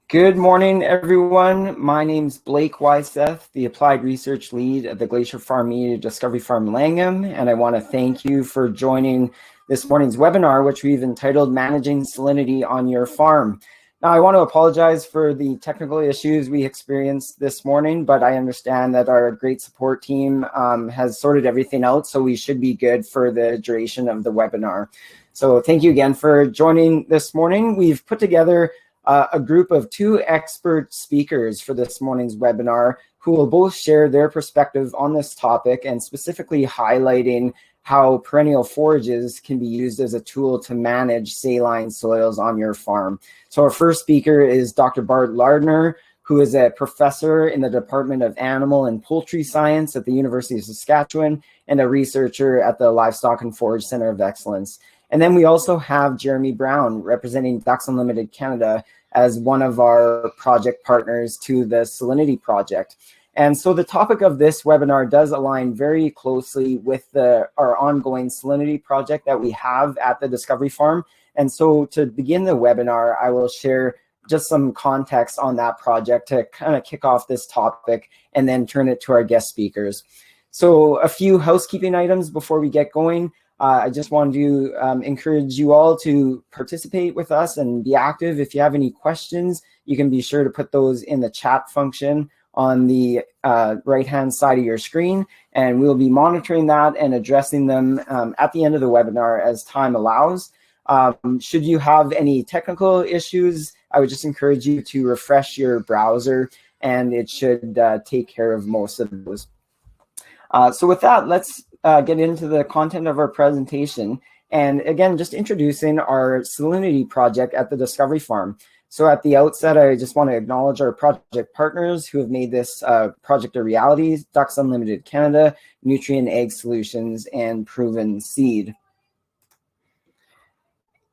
Good morning, everyone. My name's Blake Wyseth, the Applied Research Lead at the Glacier Farm Media Discovery Farm Langham, and I want to thank you for joining this morning's webinar, which we've entitled Managing Salinity on Your Farm. Now, I want to apologize for the technical issues we experienced this morning, but I understand that our great support team has sorted everything out, so we should be good for the duration of the webinar. So thank you again for joining this morning. We've put together a group of two expert speakers for this morning's webinar who will both share their perspective on this topic and specifically highlighting how perennial forages can be used as a tool to manage saline soils on your farm. So our first speaker is Dr. Bart Lardner, who is a professor in the Department of Animal and Poultry Science at the University of Saskatchewan and a researcher at the Livestock and Forage Center of Excellence. And then we also have Jeremy Brown, representing Ducks Unlimited Canada, as one of our project partners to the Salinity Project. And so the topic of this webinar does align very closely with our ongoing Salinity project that we have at the Discovery Farm. And so to begin the webinar, I will share just some context on that project to kind of kick off this topic and then turn it to our guest speakers. So a few housekeeping items before we get going. I just wanted to encourage you all to participate with us and be active. If you have any questions, you can be sure to put those in the chat function on the right-hand side of your screen, and we'll be monitoring that and addressing them at the end of the webinar as time allows. Should you have any technical issues, I would just encourage you to refresh your browser, and it should take care of most of those. So with that, let's get into the content of our presentation. And again, just introducing our Salinity project at the Discovery Farm. So at the outset, I just want to acknowledge our project partners who have made this project a reality: Ducks Unlimited Canada, Nutrien Ag Solutions, and Proven Seed.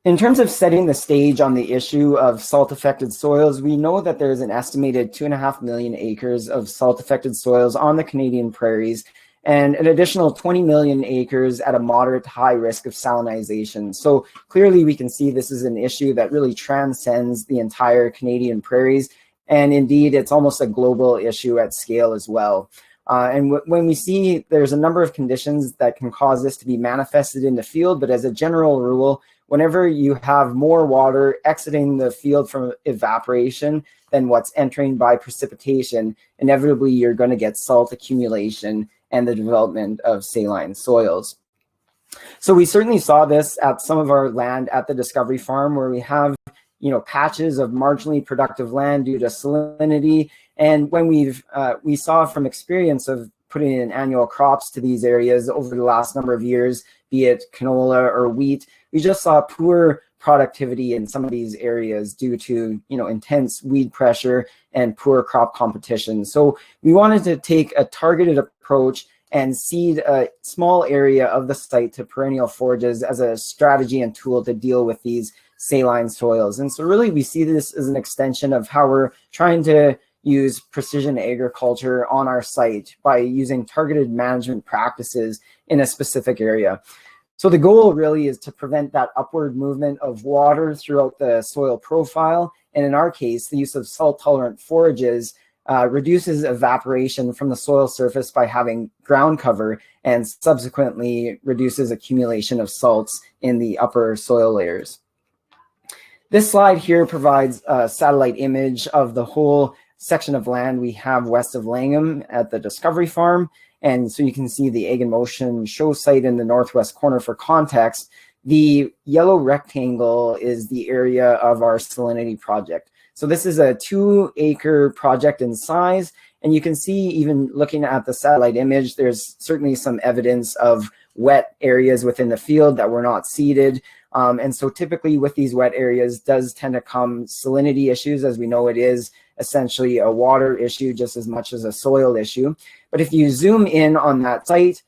In terms of setting the stage on the issue of salt-affected soils, we know that there's an estimated 2.5 million acres of salt-affected soils on the Canadian prairies, and an additional 20 million acres at a moderate to high risk of salinization. So clearly we can see this is an issue that really transcends the entire Canadian prairies. And indeed, it's almost a global issue at scale as well. And when we see there's a number of conditions that can cause this to be manifested in the field, but as a general rule, whenever you have more water exiting the field from evaporation than what's entering by precipitation, inevitably you're going to get salt accumulation and the development of saline soils. So we certainly saw this at some of our land at the Discovery Farm, where we have, patches of marginally productive land due to salinity. And when we saw from experience of putting in annual crops to these areas over the last number of years, be it canola or wheat, we just saw poor productivity in some of these areas due to intense weed pressure and poor crop competition. So we wanted to take a targeted approach and seed a small area of the site to perennial forages as a strategy and tool to deal with these saline soils. And so really we see this as an extension of how we're trying to use precision agriculture on our site by using targeted management practices in a specific area. So the goal really is to prevent that upward movement of water throughout the soil profile. And in our case, the use of salt-tolerant forages reduces evaporation from the soil surface by having ground cover, and subsequently reduces accumulation of salts in the upper soil layers. This slide here provides a satellite image of the whole section of land we have west of Langham at the Discovery Farm. And so you can see the Ag in Motion show site in the northwest corner for context. The yellow rectangle is the area of our Salinity project. So this is a 2-acre project in size. And you can see, even looking at the satellite image, there's certainly some evidence of wet areas within the field that were not seeded. And so typically with these wet areas does tend to come salinity issues. As we know, it is essentially a water issue just as much as a soil issue. But if you zoom in on that site,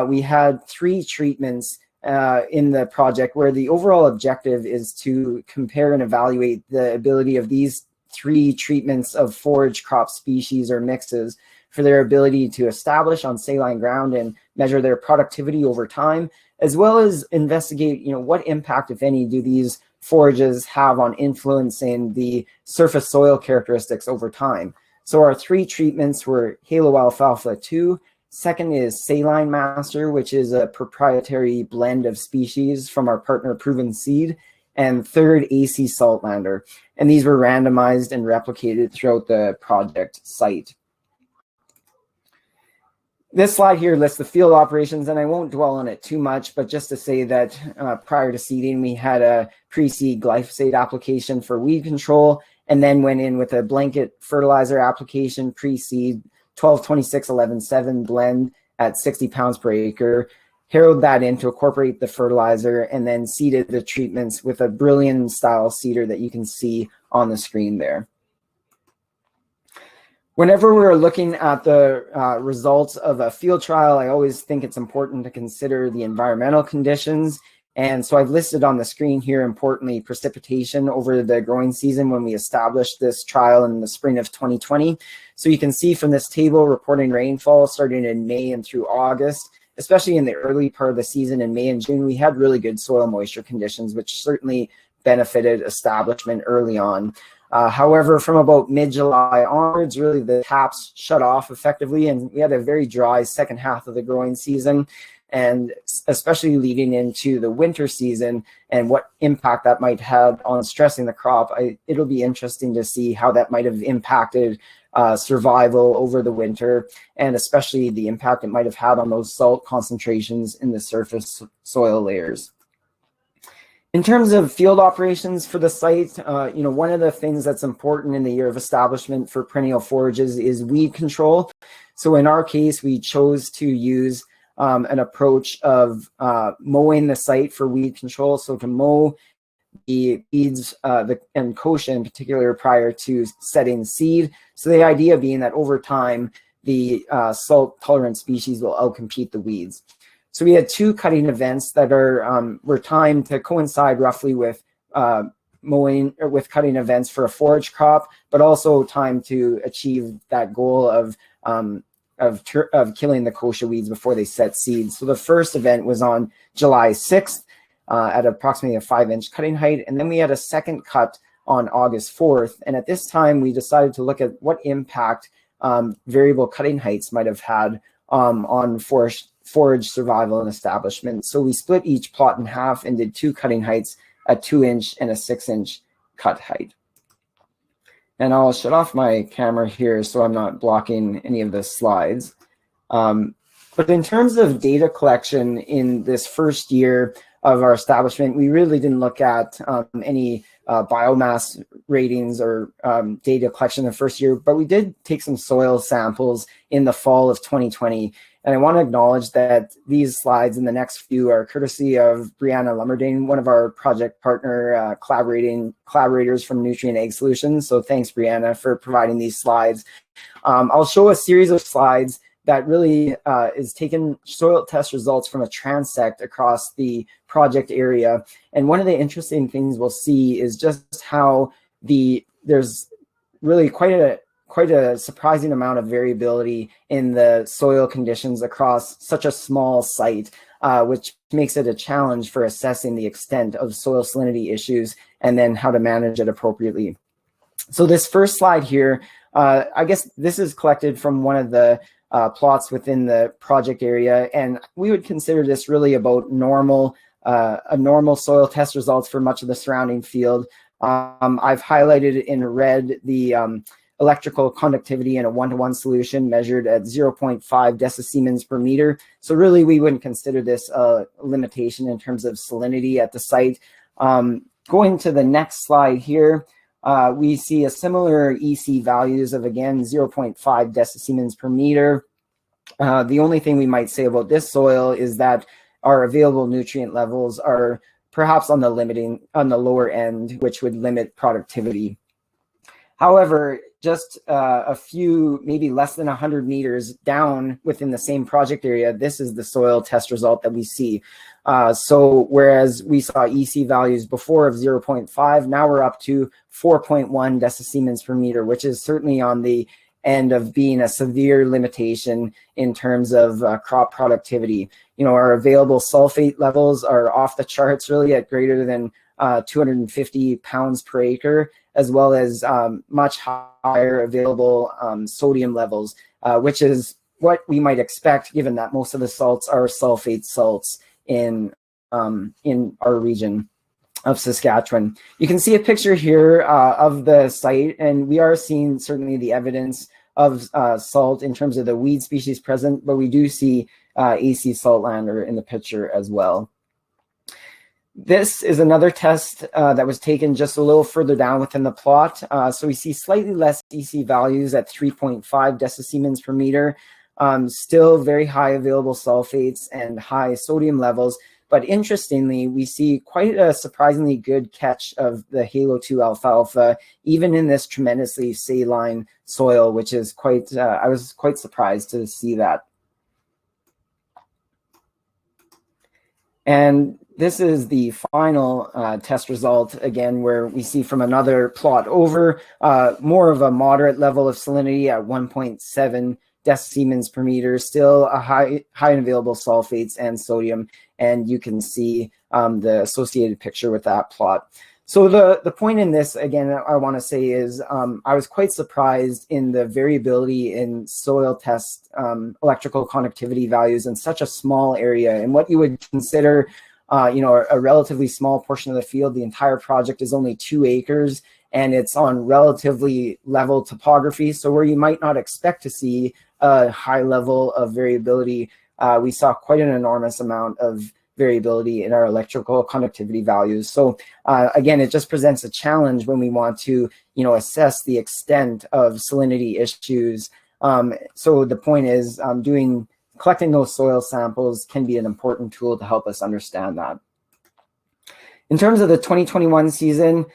we had 3 treatments in the project where the overall objective is to compare and evaluate the ability of these 3 treatments of forage crop species or mixes for their ability to establish on saline ground and measure their productivity over time, as well as investigate, what impact, if any, do these forages have on influencing the surface soil characteristics over time. So our 3 treatments were Halo Alfalfa 2. Second is Saline Master, which is a proprietary blend of species from our partner Proven Seed. And third, AC Saltlander. And these were randomized and replicated throughout the project site. This slide here lists the field operations, and I won't dwell on it too much, but just to say that prior to seeding, we had a pre-seed glyphosate application for weed control, and then went in with a blanket fertilizer application pre-seed 12-26-11-7 blend at 60 pounds per acre, harrowed that in to incorporate the fertilizer, and then seeded the treatments with a Brilliant style seeder that you can see on the screen there. Whenever we're looking at the results of a field trial, I always think it's important to consider the environmental conditions. And so I've listed on the screen here, importantly, precipitation over the growing season when we established this trial in the spring of 2020. So you can see from this table reporting rainfall starting in May and through August, especially in the early part of the season in May and June, we had really good soil moisture conditions, which certainly benefited establishment early on. However, from about mid-July onwards, really the taps shut off effectively, and we had a very dry second half of the growing season, and especially leading into the winter season and what impact that might have on stressing the crop. It'll be interesting to see how that might have impacted survival over the winter, and especially the impact it might have had on those salt concentrations in the surface soil layers. In terms of field operations for the site, one of the things that's important in the year of establishment for perennial forages is weed control. So in our case, we chose to use an approach of mowing the site for weed control. So to mow the weeds and kochia in particular prior to setting seed. So the idea being that over time, the salt tolerant species will outcompete the weeds. So we had 2 cutting events that were timed to coincide roughly with mowing or with cutting events for a forage crop, but also timed to achieve that goal of killing the kochia weeds before they set seeds. So the first event was on July 6th at approximately a 5-inch cutting height, and then we had a second cut on August 4th. And at this time, we decided to look at what impact variable cutting heights might have had on forage survival and establishment. So we split each plot in half and did 2 cutting heights, a 2-inch and a 6-inch cut height. And I'll shut off my camera here so I'm not blocking any of the slides. But in terms of data collection in this first year of our establishment, we really didn't look at any biomass ratings or data collection in the first year, but we did take some soil samples in the fall of 2020. And I want to acknowledge that these slides and the next few are courtesy of Brianna Lummerding, one of our project partner collaborators from Nutrien Egg Solutions. So thanks, Brianna, for providing these slides. I'll show a series of slides that really is taking soil test results from a transect across the project area. And one of the interesting things we'll see is just how there's really quite a surprising amount of variability in the soil conditions across such a small site, which makes it a challenge for assessing the extent of soil salinity issues and then how to manage it appropriately. So this first slide here, I guess this is collected from one of the plots within the project area, and we would consider this really about a normal soil test results for much of the surrounding field. I've highlighted in red the electrical conductivity in a 1-to-1 solution measured at 0.5 decisiemens per meter. So really, we wouldn't consider this a limitation in terms of salinity at the site. Going to the next slide here, we see a similar EC values of, again, 0.5 decisiemens per meter. The only thing we might say about this soil is that our available nutrient levels are perhaps on the lower end, which would limit productivity. However, just a few, maybe less than 100 meters down within the same project area, this is the soil test result that we see. So whereas we saw EC values before of 0.5, now we're up to 4.1 decisiemens per meter, which is certainly on the end of being a severe limitation in terms of crop productivity. Our available sulfate levels are off the charts really at greater than 250 pounds per acre, as well as much higher available sodium levels, which is what we might expect given that most of the salts are sulfate salts in our region of Saskatchewan. You can see a picture here of the site, and we are seeing certainly the evidence of salt in terms of the weed species present, but we do see AC saltlander in the picture as well. This is another test that was taken just a little further down within the plot. So we see slightly less EC values at 3.5 decisiemens per meter, still very high available sulfates and high sodium levels. But interestingly, we see quite a surprisingly good catch of the Halo 2 alfalfa, even in this tremendously saline soil, which is quite, I was quite surprised to see that. And this is the final test result, again, where we see from another plot over, more of a moderate level of salinity at 1.7 decisiemens per meter, still a high in available sulfates and sodium. And you can see the associated picture with that plot. So the point in this, again, I want to say is I was quite surprised in the variability in soil test electrical conductivity values in such a small area. And what you would consider a relatively small portion of the field. The entire project is only 2 acres, and it's on relatively level topography. So where you might not expect to see a high level of variability, we saw quite an enormous amount of variability in our electrical conductivity values. So again, it just presents a challenge when we want to, assess the extent of salinity issues. So the point is collecting those soil samples can be an important tool to help us understand that. In terms of the 2021 season,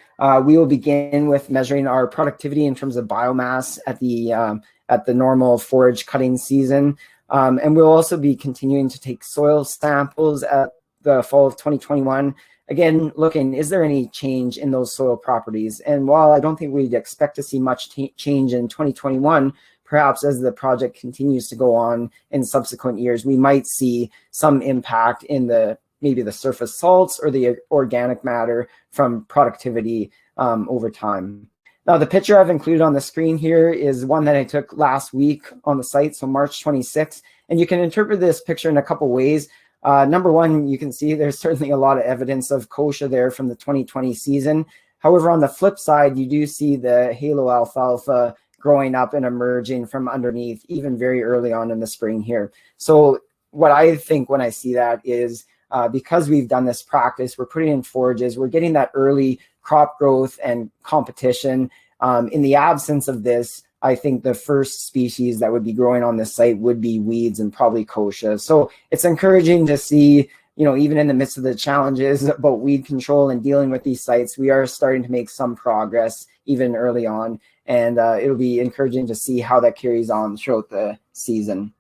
we will begin with measuring our productivity in terms of biomass at the normal forage cutting season. And we'll also be continuing to take soil samples at the fall of 2021. Again, looking, is there any change in those soil properties? And while I don't think we'd expect to see much change in 2021, perhaps as the project continues to go on in subsequent years, we might see some impact in maybe the surface salts or the organic matter from productivity over time. Now, the picture I've included on the screen here is one that I took last week on the site, so March 26th. And you can interpret this picture in a couple ways. Number one, you can see there's certainly a lot of evidence of kochia there from the 2020 season. However, on the flip side, you do see the halo alfalfa growing up and emerging from underneath even very early on in the spring here. So what I think when I see that is because we've done this practice, we're putting in forages, we're getting that early crop growth and competition. In the absence of this, I think the first species that would be growing on this site would be weeds and probably kochia. So it's encouraging to see, even in the midst of the challenges about weed control and dealing with these sites, we are starting to make some progress even early on. And it'll be encouraging to see how that carries on throughout the season.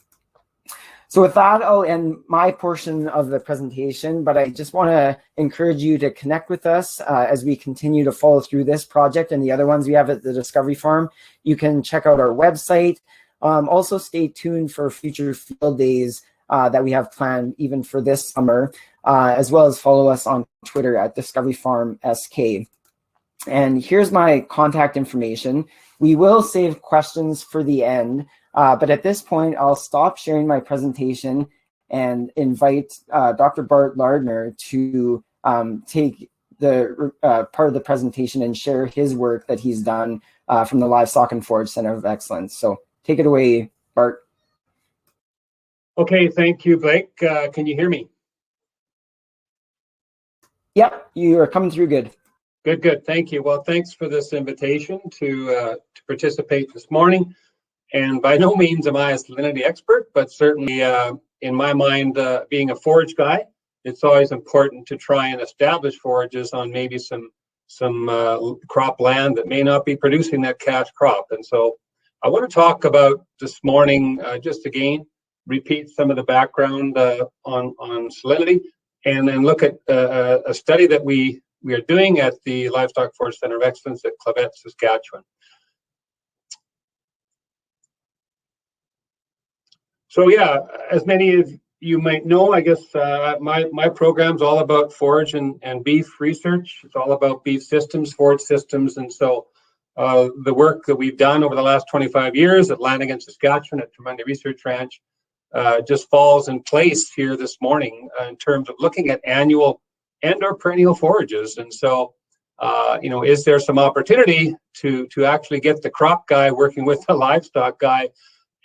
So with that, I'll end my portion of the presentation, but I just want to encourage you to connect with us as we continue to follow through this project and the other ones we have at the Discovery Farm. You can check out our website. Also stay tuned for future field days that we have planned even for this summer, as well as follow us on Twitter at Discovery Farm SK. And here's my contact information. We will save questions for the end. But at this point, I'll stop sharing my presentation and invite Dr. Bart Lardner to take the part of the presentation and share his work that he's done from the Livestock and Forage Center of Excellence. So take it away, Bart. Okay, thank you, Blake. Can you hear me? Yep, you are coming through good. Good. Thank you. Well, thanks for this invitation to participate this morning. And by no means am I a salinity expert, but certainly in my mind, being a forage guy, it's always important to try and establish forages on maybe some crop land that may not be producing that cash crop. And so I want to talk about this morning, just again, repeat some of the background on salinity, and then look at a study that we are doing at the Livestock Forage Center of Excellence at Clavet, Saskatchewan. So yeah, as many of you might know, I guess, my program's all about forage and beef research. It's all about beef systems, forage systems. And so the work that we've done over the last 25 years at Lanigan, Saskatchewan, at Tremundy Research Ranch, just falls in place here this morning in terms of looking at annual and or perennial forages. And so, is there some opportunity to actually get the crop guy working with the livestock guy?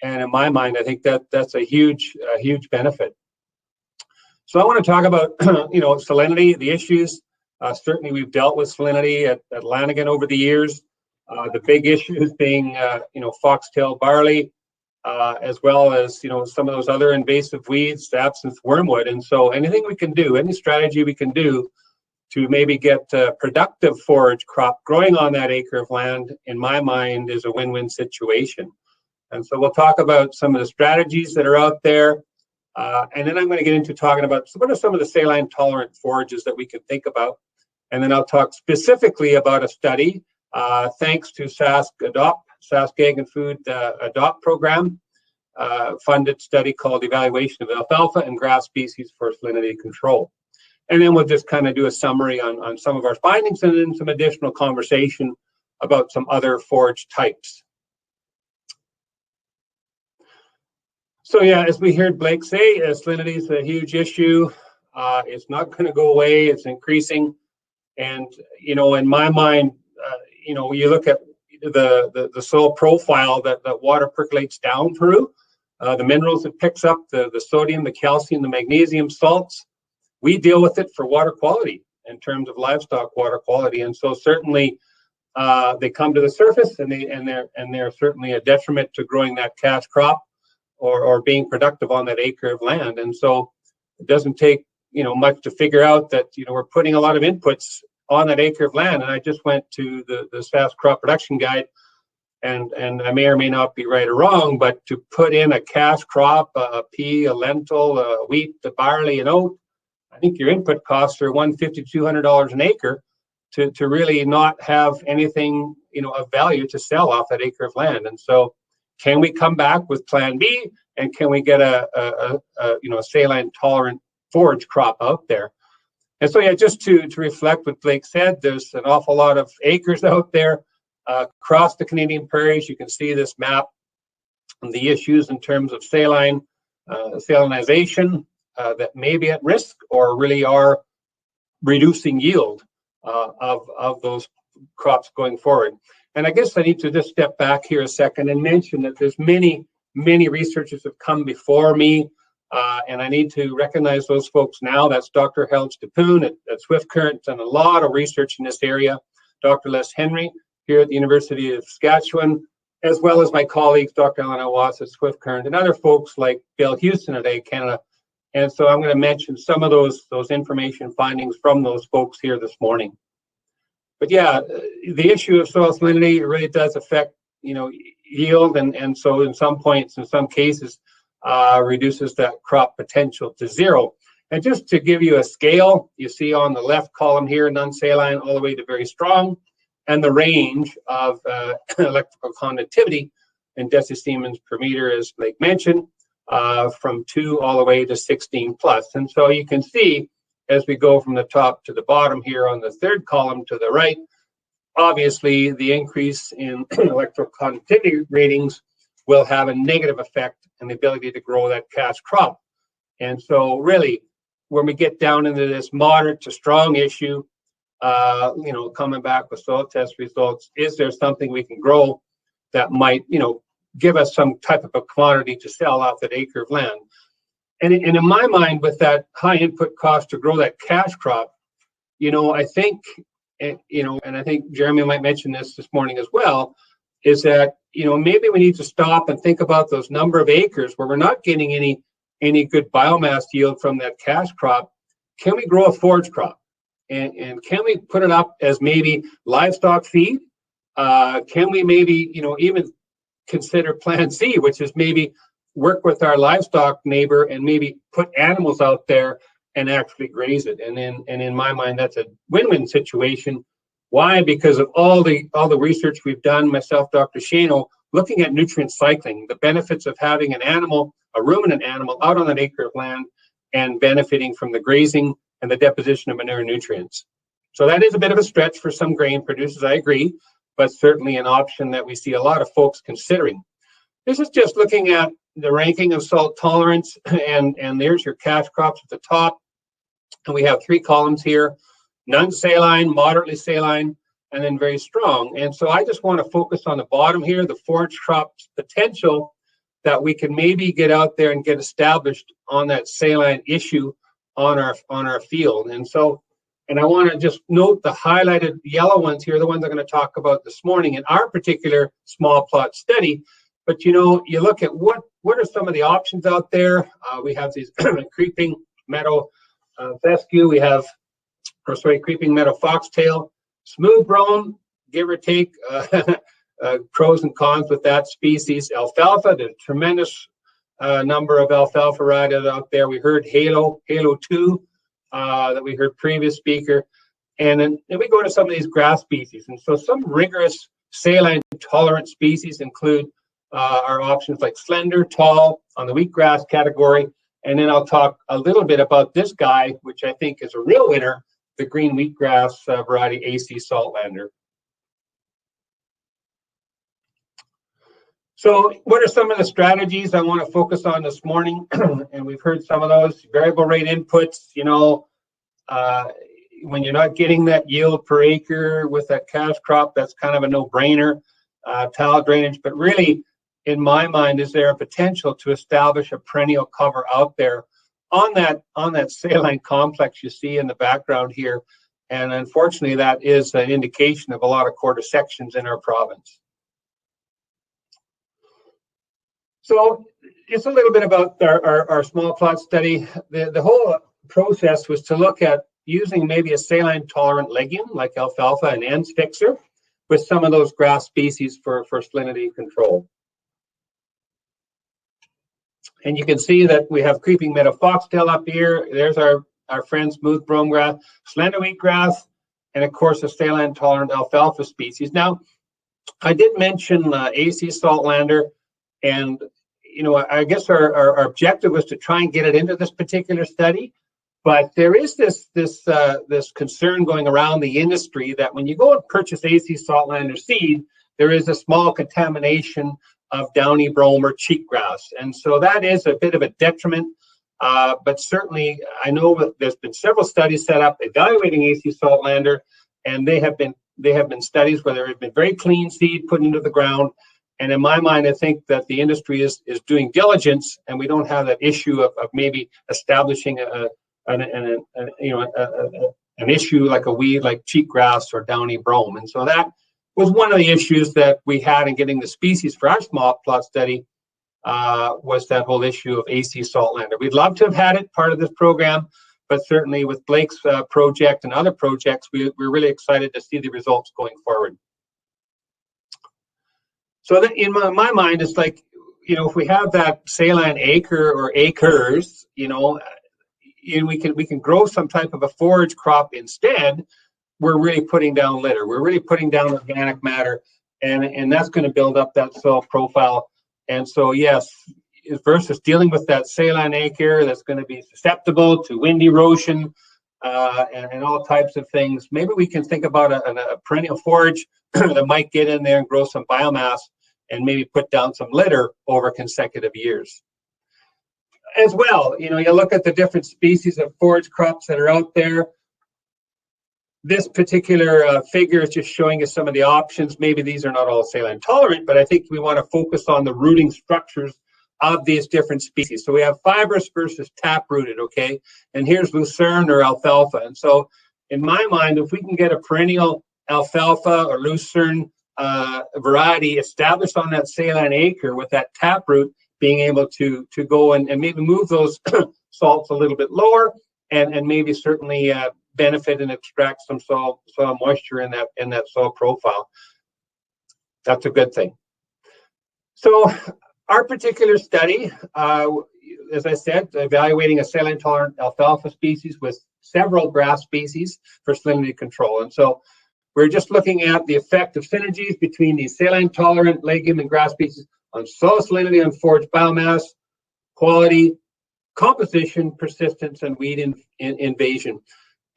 And in my mind, I think that's a huge benefit. So I want to talk about, salinity, the issues. Certainly, we've dealt with salinity at Lanigan over the years. The big issues being, foxtail barley, as well as, some of those other invasive weeds, absinthe, wormwood. And so anything we can do, any strategy we can do to maybe get productive forage crop growing on that acre of land, in my mind, is a win-win situation. And so we'll talk about some of the strategies that are out there. And then I'm going to get into talking about what are some of the saline tolerant forages that we can think about. And then I'll talk specifically about a study, thanks to Sask Ag and Food Adopt program, funded study called Evaluation of Alfalfa and Grass Species for Salinity Control. And then we'll just kind of do a summary on some of our findings and then some additional conversation about some other forage types. So yeah, as we heard Blake say, salinity is a huge issue. It's not going to go away. It's increasing. And, in my mind, you look at the soil profile that water percolates down through, the minerals it picks up, the sodium, the calcium, the magnesium, salts. We deal with it for water quality in terms of livestock water quality. And so certainly they come to the surface and they're certainly a detriment to growing that cash crop or being productive on that acre of land. And so it doesn't take, much to figure out that, we're putting a lot of inputs on that acre of land. And I just went to the Sask crop production guide, and I may or may not be right or wrong, but to put in a cash crop, a pea, a lentil, a wheat, a barley, an oat, I think your input costs are $150 to $200 an acre to really not have anything, of value to sell off that acre of land. And so can we come back with plan B, and can we get a saline tolerant forage crop out there? And so, yeah, just to reflect what Blake said, there's an awful lot of acres out there across the Canadian prairies. You can see this map and the issues in terms of salinization that may be at risk or really are reducing yield of those crops going forward. And I guess I need to just step back here a second and mention that there's many researchers have come before me, and I need to recognize those folks now. That's Dr. Harold Stepoon at Swift Current, done a lot of research in this area. Dr. Les Henry here at the University of Saskatchewan, as well as my colleagues, Dr. Alan Awas at Swift Current, and other folks like Bill Houston at Ag Canada. And so I'm going to mention some of those information findings from those folks here this morning. But yeah, the issue of soil salinity really does affect, yield, and so in some points, in some cases, reduces that crop potential to zero. And just to give you a scale, you see on the left column here, non-saline all the way to very strong, and the range of electrical conductivity in decisiemens per meter, as Blake mentioned, from 2 all the way to 16 plus. And so you can see, as we go from the top to the bottom here on the third column to the right, obviously the increase in electrical conductivity ratings will have a negative effect on the ability to grow that cash crop. And so really, when we get down into this moderate to strong issue, coming back with soil test results, is there something we can grow that might, give us some type of a commodity to sell off that acre of land? And in my mind, with that high input cost to grow that cash crop, I think, and I think Jeremy might mention this morning as well, is that, maybe we need to stop and think about those number of acres where we're not getting any good biomass yield from that cash crop. Can we grow a forage crop? And can we put it up as maybe livestock feed? Can we maybe, even consider plan C, which is maybe work with our livestock neighbor and maybe put animals out there and actually graze it. And in my mind, that's a win-win situation. Why? Because of all the research we've done, myself, Dr. Shano, looking at nutrient cycling, the benefits of having an animal, a ruminant animal, out on an acre of land and benefiting from the grazing and the deposition of manure nutrients. So that is a bit of a stretch for some grain producers, I agree, but certainly an option that we see a lot of folks considering. This is just looking at the ranking of salt tolerance, and there's your cash crops at the top. And we have 3 columns here: none saline, moderately saline, and then very strong. And so I just want to focus on the bottom here, the forage crops potential that we can maybe get out there and get established on that saline issue on our field. And so, and I want to just note the highlighted yellow ones here, the ones I'm going to talk about this morning in our particular small plot study. But you know, you look at what are some of the options out there. We have these creeping meadow fescue. We have, creeping meadow foxtail, smooth brome, give or take, pros and cons with that species. Alfalfa, there's a tremendous number of alfalfa varieties out there. We heard Halo 2 that we heard previous speaker. And then we go to some of these grass species. And so some rigorous saline tolerant species include our options like slender, tall on the wheatgrass category. And then I'll talk a little bit about this guy, which I think is a real winner, the green wheatgrass variety AC Saltlander. So what are some of the strategies I want to focus on this morning? And we've heard some of those. Variable rate inputs, you know, when you're not getting that yield per acre with that cash crop, that's kind of a no-brainer. Tile drainage, but really, in my mind, is there a potential to establish a perennial cover out there on that saline complex you see in the background here? And unfortunately, that is an indication of a lot of quarter sections in our province. So it's a little bit about our small plot study. The whole process was to look at using maybe a saline tolerant legume like alfalfa and ends fixer with some of those grass species for salinity control. And you can see that we have creeping meadow foxtail up here. There's our friend smooth brome grass, slender wheatgrass, and of course a saline tolerant alfalfa species. Now, I did mention AC Saltlander, and you know, I guess our objective was to try and get it into this particular study. But there is this concern going around the industry that when you go and purchase AC Saltlander seed, there is a small contamination of downy brome or cheatgrass. And so that is a bit of a detriment. But certainly, I know that there's been several studies set up evaluating AC Saltlander, and they have been studies where there has been very clean seed put into the ground. And in my mind, I think that the industry is doing diligence, and we don't have that issue of maybe establishing an issue like a weed like cheatgrass or downy brome. And so that was one of the issues that we had in getting the species for our small plot study, was that whole issue of AC Saltlander. We'd love to have had it part of this program, but certainly with Blake's project and other projects, we're really excited to see the results going forward. So that in my mind, it's like, you know, if we have that saline acre or acres, you know, we can grow some type of a forage crop instead. We're really putting down litter. We're really putting down organic matter, and that's going to build up that soil profile. And so, yes, versus dealing with that saline acre that's going to be susceptible to wind erosion and all types of things, maybe we can think about a perennial forage that might get in there and grow some biomass and maybe put down some litter over consecutive years. As well, you know, you look at the different species of forage crops that are out there. This particular figure is just showing us some of the options. Maybe these are not all saline tolerant, but I think we want to focus on the rooting structures of these different species. So we have fibrous versus tap-rooted, okay? And here's lucerne or alfalfa. And so in my mind, if we can get a perennial alfalfa or lucerne variety established on that saline acre with that taproot, being able to go and maybe move those salts a little bit lower and maybe certainly benefit and extract some soil moisture in that soil profile. That's a good thing. So our particular study, as I said, evaluating a saline tolerant alfalfa species with several grass species for salinity control. And so We're just looking at the effect of synergies between these saline-tolerant legume and grass species on soil salinity, on forage biomass, quality, composition, persistence, and weed invasion.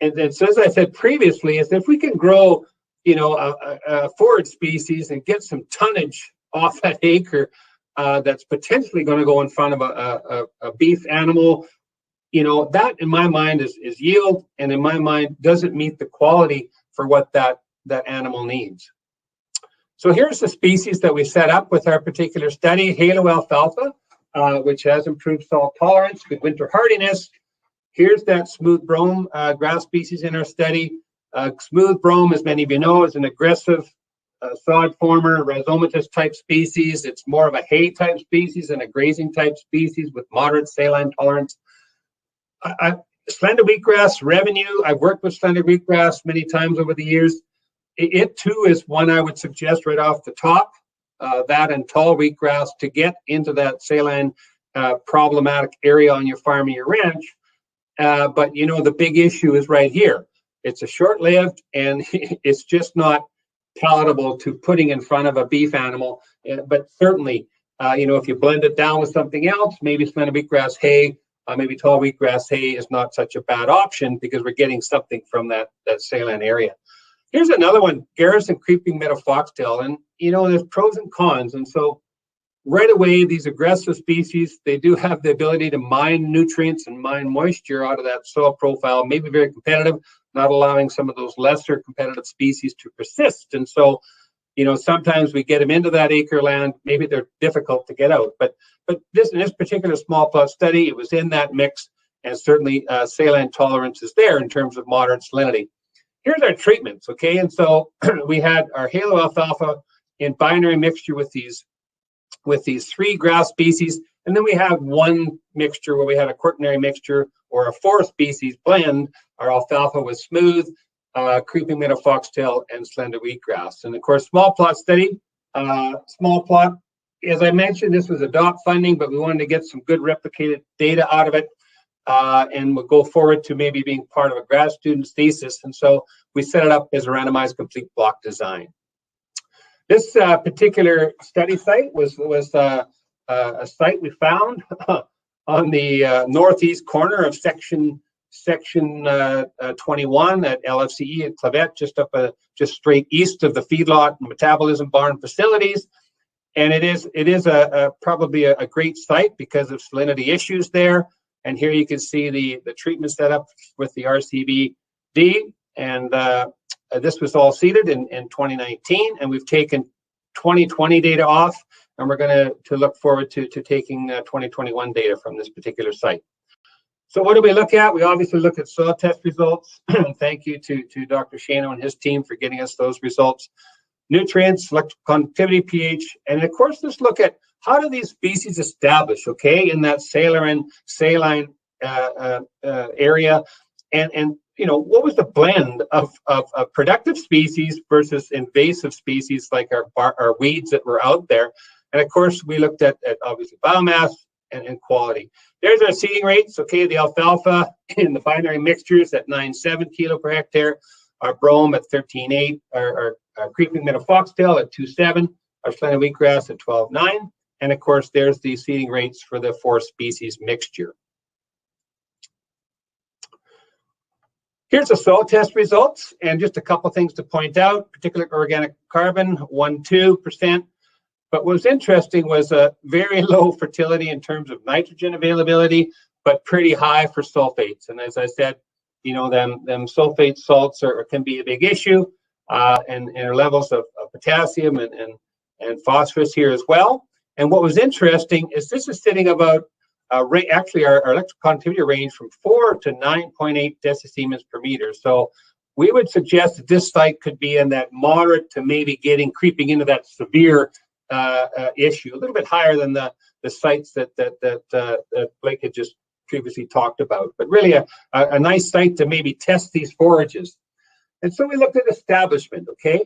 And so, as I said previously, is if we can grow, a forage species and get some tonnage off that acre that's potentially going to go in front of a beef animal, that in my mind is yield, and in my mind doesn't meet the quality for what that animal needs. So here's the species that we set up with our particular study: halo alfalfa, which has improved salt tolerance, good winter hardiness. Here's that smooth brome grass species in our study. Smooth brome, as many of you know, is an aggressive sod former, rhizomatous type species. It's more of a hay type species and a grazing type species with moderate saline tolerance. Slender wheatgrass revenue, I've worked with slender wheatgrass many times over the years. It too is one I would suggest right off the top, that and tall wheatgrass, to get into that saline problematic area on your farm or your ranch. But the big issue is right here. It's a short-lived, and it's just not palatable to putting in front of a beef animal. But certainly, if you blend it down with something else, maybe slender wheatgrass hay, maybe tall wheatgrass hay is not such a bad option, because we're getting something from that saline area. Here's another one, Garrison creeping meadow foxtail, and there's pros and cons. And so right away, these aggressive species, they do have the ability to mine nutrients and mine moisture out of that soil profile, maybe very competitive, not allowing some of those lesser competitive species to persist. And so, sometimes we get them into that acre land, maybe they're difficult to get out. But in this particular small plot study, it was in that mix, and certainly saline tolerance is there in terms of moderate salinity. Here's our treatments, okay? And so we had our halo alfalfa in binary mixture with these three grass species, and then we have one mixture where we had a quaternary mixture or a 4-species blend. Our alfalfa was smooth, creeping meadow foxtail, and slender wheatgrass. And of course, small plot study, small plot. As I mentioned, this was adopt funding, but we wanted to get some good replicated data out of it, and we'll go forward to maybe being part of a grad student's thesis. And so we set it up as a randomized complete block design. This particular study site was a site we found on the northeast corner of section 21 at LFCE at Clavette, just straight east of the feedlot and metabolism barn facilities. And it is probably a great site because of salinity issues there. And here you can see the treatment setup with the RCBD, and this was all seeded in 2019, and we've taken 2020 data off, and we're going to look forward to taking 2021 data from this particular site. So what do we look at? We obviously look at soil test results. Thank you to Dr. Shano and his team for getting us those results. Nutrients, electrical conductivity, pH, and of course, let's look at how do these species establish, okay, in that saline area, and what was the blend of productive species versus invasive species like our weeds that were out there. And of course, we looked at obviously biomass and quality. There's our seeding rates, okay, the alfalfa in the binary mixtures at 9.7 kilo per hectare, our brome at 13.8, our creeping meadow foxtail at 2.7, our slender wheatgrass at 12.9, and of course, there's the seeding rates for the 4-species mixture. Here's the soil test results, and just a couple things to point out. Particulate organic carbon, 1.2%. But what was interesting was a very low fertility in terms of nitrogen availability, but pretty high for sulfates. And as I said, them sulfate salts can be a big issue, and our levels of potassium and phosphorus here as well. And what was interesting is this is sitting about actually our electrical conductivity range from 4 to 9.8 decisiemens per meter. So we would suggest that this site could be in that moderate to maybe creeping into that severe issue, a little bit higher than the sites that Blake had just previously talked about. But really a nice site to maybe test these forages. And so we looked at establishment, okay?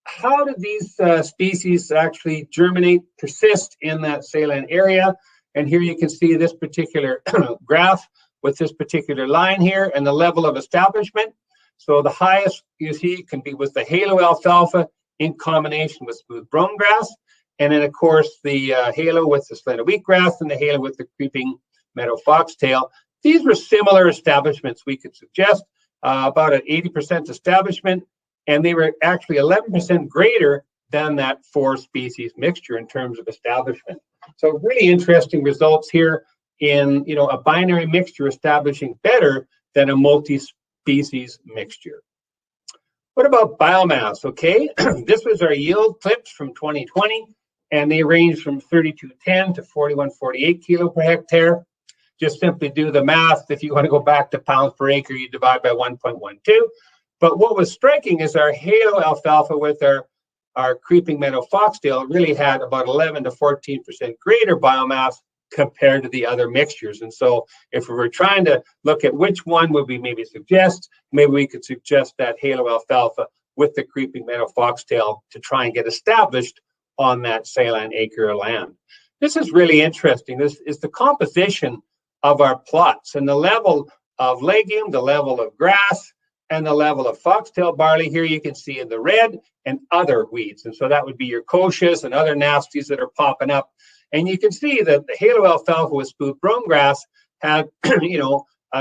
How did these species actually germinate, persist in that saline area? And here you can see this particular graph with this particular line here and the level of establishment. So the highest you see was the halo alfalfa in combination with smooth brome grass. And then, of course, the halo with the slender wheatgrass and the halo with the creeping meadow foxtail. These were similar establishments we could suggest, about an 80% establishment, and they were actually 11% greater than that 4-species mixture in terms of establishment. So really interesting results here in, a binary mixture establishing better than a multi-species mixture. What about biomass? Okay, this was our yield clips from 2020, and they range from 3210 to 4148 kilo per hectare. Just simply do the math. If you want to go back to pounds per acre, you divide by 1.12. But what was striking is our halo alfalfa with our creeping meadow foxtail really had about 11 to 14% greater biomass compared to the other mixtures. And so if we were trying to look at which one would we maybe suggest, maybe we could suggest that halo alfalfa with the creeping meadow foxtail to try and get established on that saline acre of land. This is really interesting. This is the composition of our plots and the level of legume, the level of grass, and the level of foxtail barley. Here you can see in the red and other weeds. And so that would be your kochias and other nasties that are popping up. And you can see that the halo alfalfa with smooth brome grass had,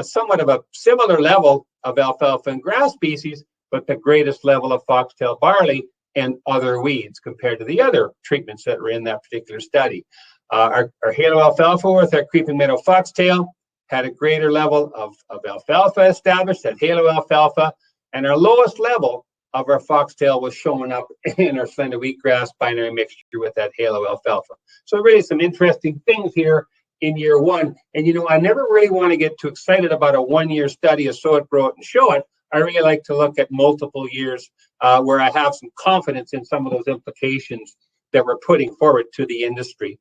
somewhat of a similar level of alfalfa and grass species, but the greatest level of foxtail barley and other weeds compared to the other treatments that were in that particular study. Our halo alfalfa with our creeping meadow foxtail had a greater level of alfalfa established, that halo alfalfa, and our lowest level of our foxtail was showing up in our slender wheatgrass binary mixture with that halo alfalfa. So really some interesting things here in year one. And I never really want to get too excited about a 1-year study of sow it, grow it, and show it. I really like to look at multiple years where I have some confidence in some of those implications that we're putting forward to the industry.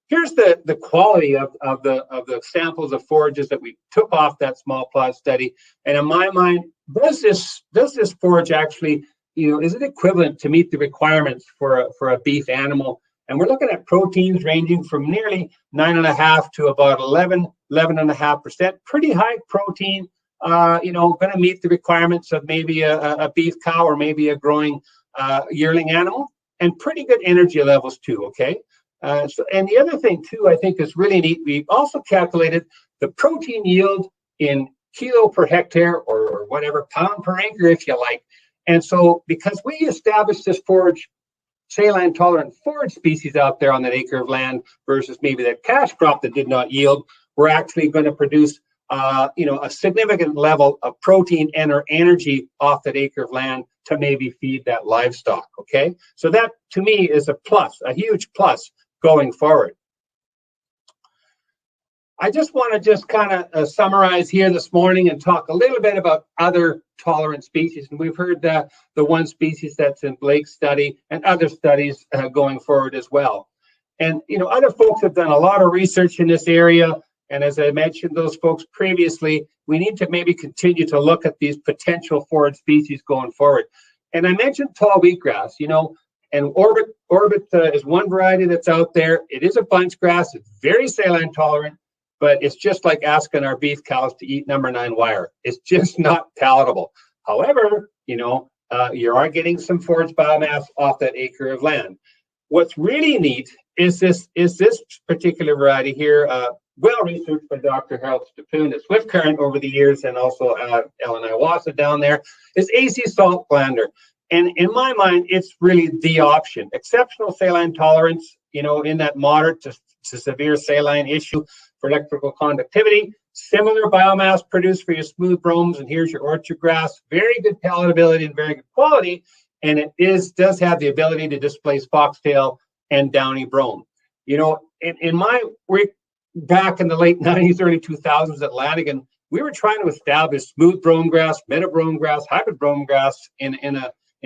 Here's the quality of the samples of forages that we took off that small plot study. And in my mind, does this forage actually, is it equivalent to meet the requirements for a beef animal? And we're looking at proteins ranging from nearly 9.5 to about 11.5%. Pretty high protein, going to meet the requirements of maybe a beef cow or maybe a growing yearling animal, and pretty good energy levels too, okay? And the other thing too, I think is really neat, we also calculated the protein yield in kilo per hectare or whatever, pound per acre if you like. And so because we established this forage, saline tolerant forage species out there on that acre of land versus maybe that cash crop that did not yield, we're actually going to produce a significant level of protein and or energy off that acre of land to maybe feed that livestock, okay? So that to me is a plus, a huge plus going forward. I just want to kind of summarize here this morning and talk a little bit about other tolerant species. And we've heard the one species that's in Blake's study and other studies going forward as well. And, other folks have done a lot of research in this area. And as I mentioned those folks previously, we need to maybe continue to look at these potential forage species going forward. And I mentioned tall wheatgrass, and Orbit is one variety that's out there. It is a bunch grass. It's very saline tolerant, but it's just like asking our beef cows to eat number 9 wire. It's just not palatable. However, you are getting some forage biomass off that acre of land. What's really neat is this particular variety here, well researched by Dr. Harold Stapoon at Swift Current over the years, and also Ellen Iwasa down there, is AC salt glander. And in my mind, it's really the option. Exceptional saline tolerance, in that moderate to severe saline issue for electrical conductivity. Similar biomass produced for your smooth bromes, and here's your orchard grass. Very good palatability and very good quality. And it does have the ability to displace foxtail and downy brome. In my work back in the late 90s, early 2000s at Lanigan, we were trying to establish smooth brome grass, meadow brome grass, hybrid brome grass in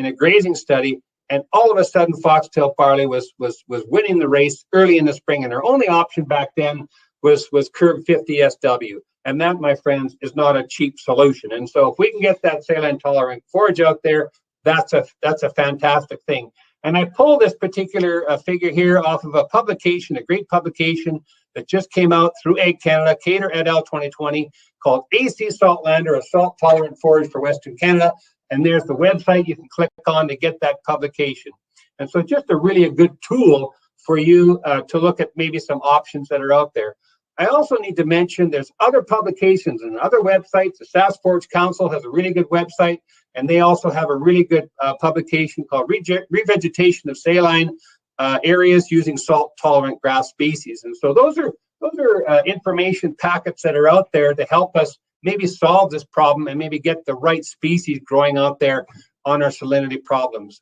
a grazing study, and all of a sudden foxtail barley was winning the race early in the spring, and our only option back then was Curb 50 SW, and that, my friends, is not a cheap solution. And so if we can get that saline tolerant forage out there, that's a fantastic thing. And I pulled this particular figure here off of a publication, a great publication that just came out through Ag Canada, Cater et al. 2020, called AC Saltlander, a salt-tolerant forage for Western Canada. And there's the website you can click on to get that publication. And so just a good tool for you to look at maybe some options that are out there. I also need to mention there's other publications and other websites. The Sask Forage Council has a really good website, and they also have a really good publication called Revegetation of Saline Areas Using Salt-Tolerant Grass Species. And so those are information packets that are out there to help us maybe solve this problem and maybe get the right species growing out there on our salinity problems.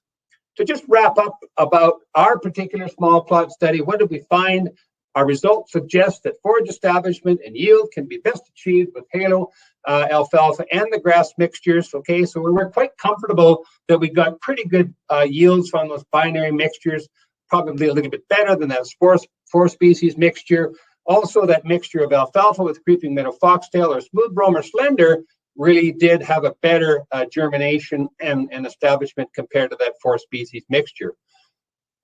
To just wrap up about our particular small plot study, what did we find? Our results suggest that forage establishment and yield can be best achieved with halo, alfalfa, and the grass mixtures. Okay, so we were quite comfortable that we got pretty good yields from those binary mixtures, probably a little bit better than that four species mixture. Also, that mixture of alfalfa with creeping meadow foxtail or smooth brome or slender really did have a better germination and establishment compared to that four species mixture.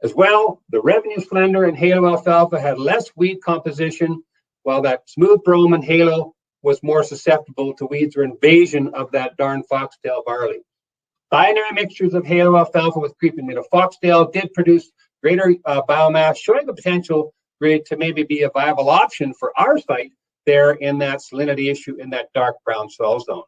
As well, the revenue slender and halo alfalfa had less weed composition, while that smooth brome and halo was more susceptible to weeds or invasion of that darn foxtail barley. Binary mixtures of halo alfalfa with creeping meadow foxtail did produce greater biomass, showing the potential to maybe be a viable option for our site there in that salinity issue in that dark brown soil zone.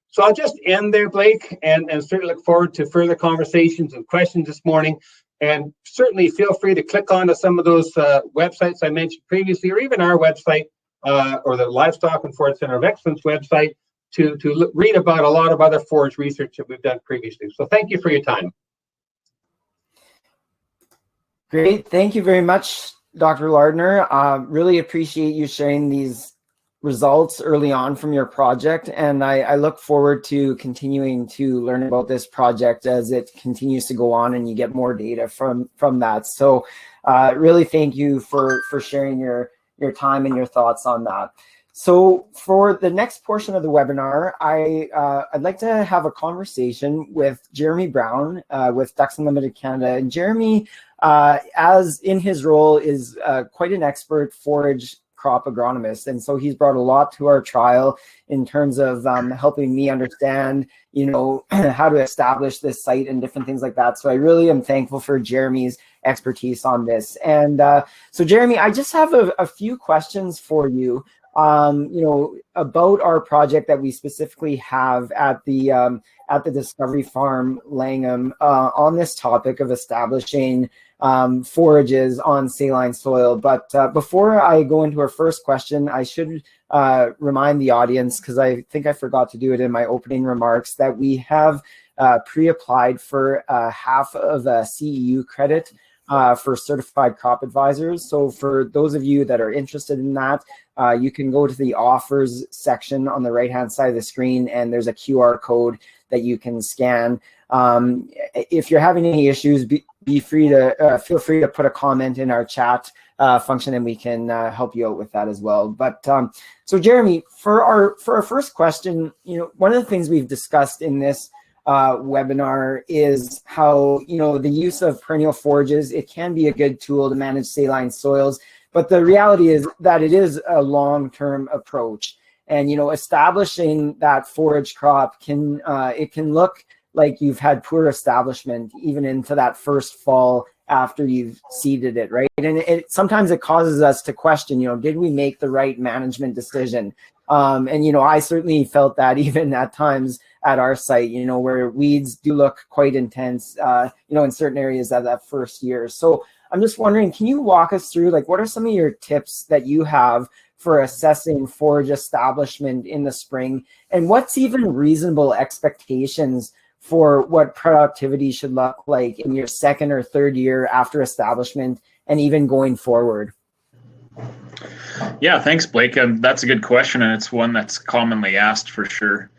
So I'll just end there, Blake, and certainly look forward to further conversations and questions this morning. And certainly feel free to click onto some of those websites I mentioned previously, or even our website or the Livestock and Forage Center of Excellence website to read about a lot of other forage research that we've done previously. So thank you for your time. Great. Thank you very much, Dr. Lardner. Really appreciate you sharing these results early on from your project, and I look forward to continuing to learn about this project as it continues to go on and you get more data from that. So really thank you for sharing your time and your thoughts on that. So for the next portion of the webinar, I'd like to have a conversation with Jeremy Brown with Ducks Unlimited Canada. And Jeremy, as in his role, is quite an expert forage crop agronomist, and so he's brought a lot to our trial in terms of helping me understand, how to establish this site and different things like that. So I really am thankful for Jeremy's expertise on this. And so Jeremy, I just have a few questions for you, about our project that we specifically have at the Discovery Farm Langham on this topic of establishing forages on saline soil. But before I go into our first question, I should remind the audience, because I think I forgot to do it in my opening remarks, that we have pre-applied for half of a CEU credit for certified crop advisors. So for those of you that are interested in that, you can go to the offers section on the right-hand side of the screen, and there's a QR code that you can scan. If you're having any issues, feel free to put a comment in our chat function, and we can help you out with that as well. But so Jeremy, for our first question, one of the things we've discussed in this webinar is how the use of perennial forages, it can be a good tool to manage saline soils, but the reality is that it is a long-term approach. And establishing that forage crop can look like you've had poor establishment even into that first fall after you've seeded it, right? And sometimes it causes us to question, did we make the right management decision? And I certainly felt that even at times at our site, where weeds do look quite intense, in certain areas of that first year. So I'm just wondering, can you walk us through, what are some of your tips that you have for assessing forage establishment in the spring, and what's even reasonable expectations for what productivity should look like in your second or third year after establishment and even going forward? Yeah, thanks, Blake. That's a good question, and it's one that's commonly asked for sure.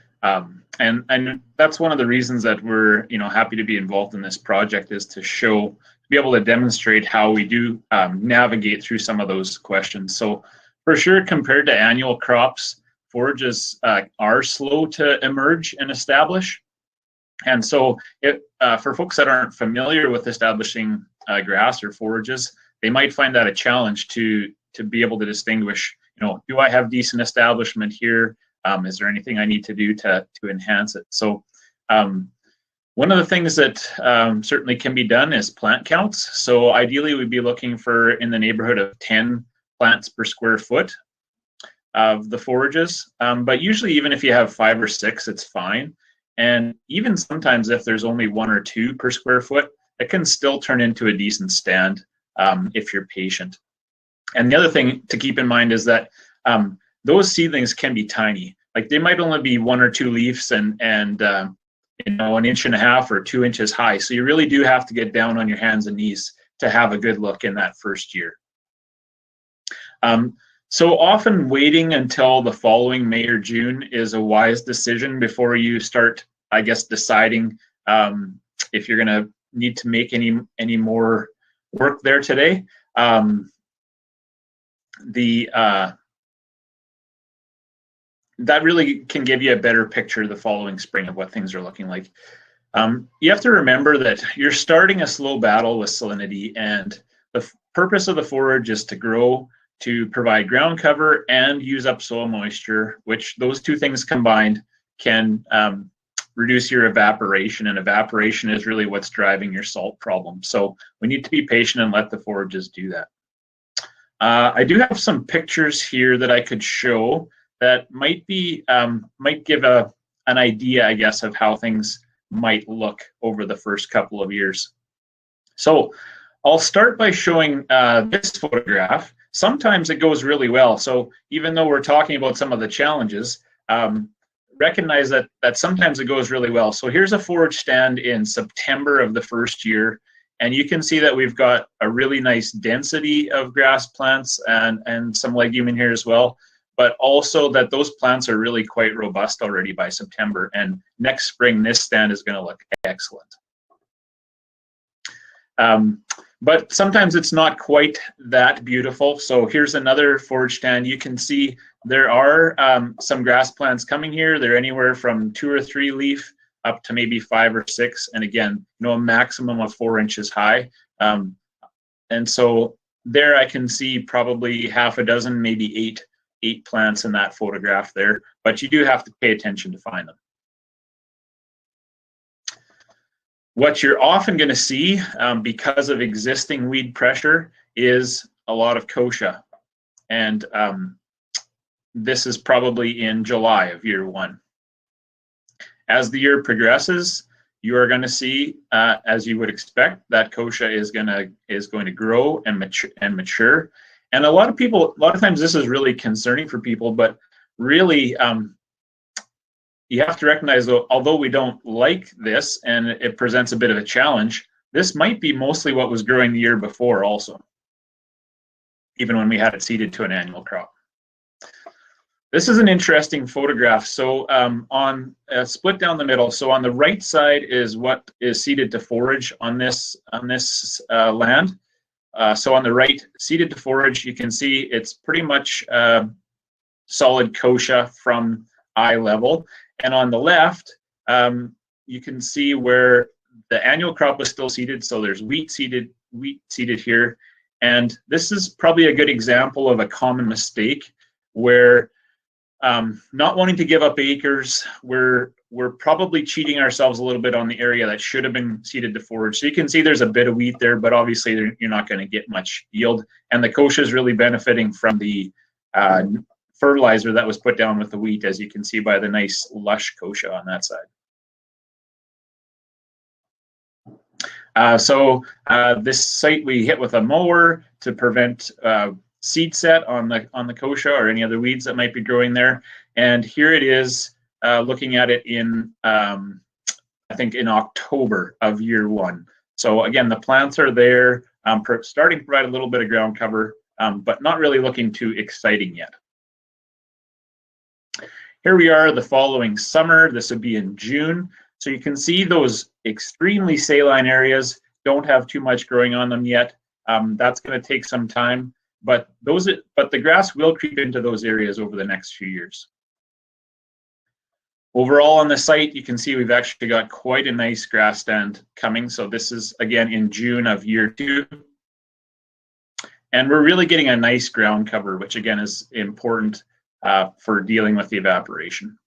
And that's one of the reasons that we're happy to be involved in this project, is to be able to demonstrate how we do navigate through some of those questions. So for sure, compared to annual crops, forages are slow to emerge and establish. And so for folks that aren't familiar with establishing grass or forages, they might find that a challenge to to be able to distinguish, do I have decent establishment here? Is there anything I need to do to enhance it? So one of the things that certainly can be done is plant counts. So ideally we'd be looking for in the neighborhood of 10 plants per square foot of the forages. But usually even if you have 5 or 6, it's fine. And even sometimes if there's only 1 or 2 per square foot, it can still turn into a decent stand if you're patient. And the other thing to keep in mind is that those seedlings can be tiny. Like they might only be 1 or 2 leaves and 1.5 inches or 2 inches high. So you really do have to get down on your hands and knees to have a good look in that first year. So often waiting until the following May or June is a wise decision before you start, I guess, deciding if you're going to need to make any more work there today. That really can give you a better picture the following spring of what things are looking like. You have to remember that you're starting a slow battle with salinity, and the purpose of the forage is to grow, to provide ground cover, and use up soil moisture, which those two things combined can reduce your evaporation, and evaporation is really what's driving your salt problem. So we need to be patient and let the forages do that. I do have some pictures here that I could show that might give an idea, I guess, of how things might look over the first couple of years. So I'll start by showing this photograph. Sometimes it goes really well. So even though we're talking about some of the challenges, recognize that sometimes it goes really well. So here's a forage stand in September of the first year, and you can see that we've got a really nice density of grass plants and some legume in here as well, but also that those plants are really quite robust already by September, and next spring this stand is going to look excellent. But sometimes it's not quite that beautiful. So here's another forage stand. You can see there are some grass plants coming here. They're anywhere from 2 or 3 leaf up to maybe 5 or 6, and again, a maximum of 4 inches high. And so there I can see probably half a dozen, maybe 8 plants in that photograph there, but you do have to pay attention to find them. What you're often going to see because of existing weed pressure is a lot of kochia, and this is probably in July of year 1. As the year progresses, you are going to see, as you would expect, that kochia is going to grow and mature. And a lot of times this is really concerning for people, but really you have to recognize, though, although we don't like this and it presents a bit of a challenge, this might be mostly what was growing the year before also, even when we had it seeded to an annual crop. This is an interesting photograph. So on split down the middle. So on the right side is what is seeded to forage on this land. So on the right, seeded to forage, you can see it's pretty much solid kochia from eye level. And on the left, you can see where the annual crop was still seeded. So there's wheat seeded here. And this is probably a good example of a common mistake where not wanting to give up acres, we're probably cheating ourselves a little bit on the area that should have been seeded to forage. So you can see there's a bit of wheat there, but obviously you're not going to get much yield. And the kochia is really benefiting from the fertilizer that was put down with the wheat, as you can see by the nice lush kochia on that side. This site we hit with a mower to prevent seed set on the kochia or any other weeds that might be growing there. And here it is looking at it in I think in October of year 1. So again, the plants are there, starting to provide a little bit of ground cover, but not really looking too exciting yet. Here we are the following summer. This would be in June. So you can see those extremely saline areas don't have too much growing on them yet. That's going to take some time, but the grass will creep into those areas over the next few years. Overall on the site, you can see we've actually got quite a nice grass stand coming. So this is again in June of year 2. And we're really getting a nice ground cover, which again is important for dealing with the evaporation.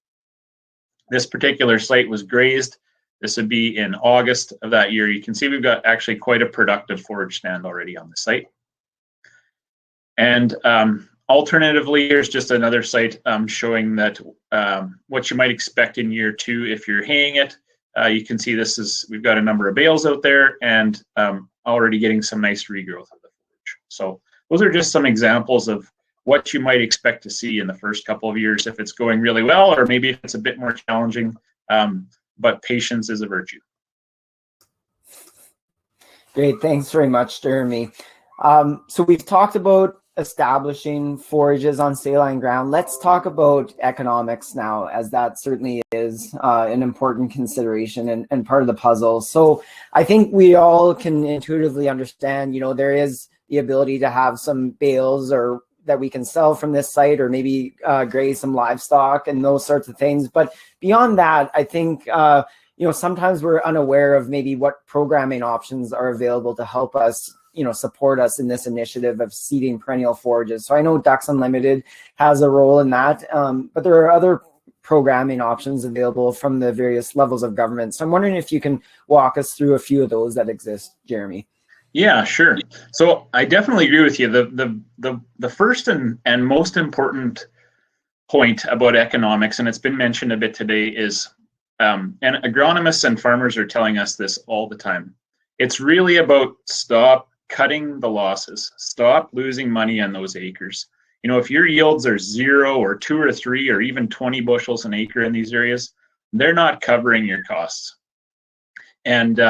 This particular site was grazed. This would be in August of that year. You can see we've got actually quite a productive forage stand already on the site. And alternatively, here's just another site showing that what you might expect in year 2 if you're haying it. You can see we've got a number of bales out there and already getting some nice regrowth of the forage. So those are just some examples of what you might expect to see in the first couple of years if it's going really well, or maybe if it's a bit more challenging, but patience is a virtue. Great, thanks very much, Jeremy. So we've talked about establishing forages on saline ground. Let's talk about economics now, as that certainly is an important consideration and part of the puzzle. So I think we all can intuitively understand, there is the ability to have some bales or that we can sell from this site, or maybe graze some livestock and those sorts of things. But beyond that, I think sometimes we're unaware of maybe what programming options are available to help us support us in this initiative of seeding perennial forages. So I know Ducks Unlimited has a role in that, but there are other programming options available from the various levels of government. So I'm wondering if you can walk us through a few of those that exist, Jeremy. Yeah, sure. So I definitely agree with you. The first and most important point about economics, and it's been mentioned a bit today, is, and agronomists and farmers are telling us this all the time, it's really about stop cutting the losses, stop losing money on those acres. If your yields are 0 or 2 or 3 or even 20 bushels an acre in these areas, they're not covering your costs. And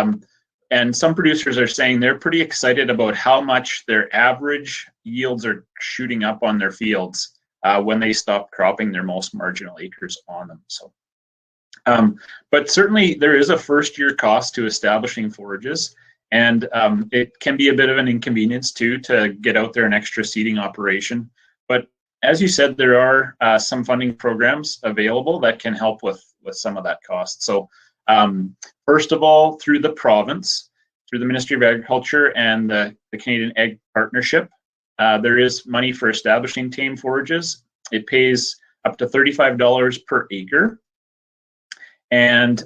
some producers are saying they're pretty excited about how much their average yields are shooting up on their fields when they stop cropping their most marginal acres on them. So, but certainly there is a first-year cost to establishing forages, and it can be a bit of an inconvenience too to get out there an extra seeding operation. But as you said, there are some funding programs available that can help with some of that cost. So first of all, through the province, through the Ministry of Agriculture and the Canadian Ag Partnership, there is money for establishing tame forages. It pays up to $35 per acre. And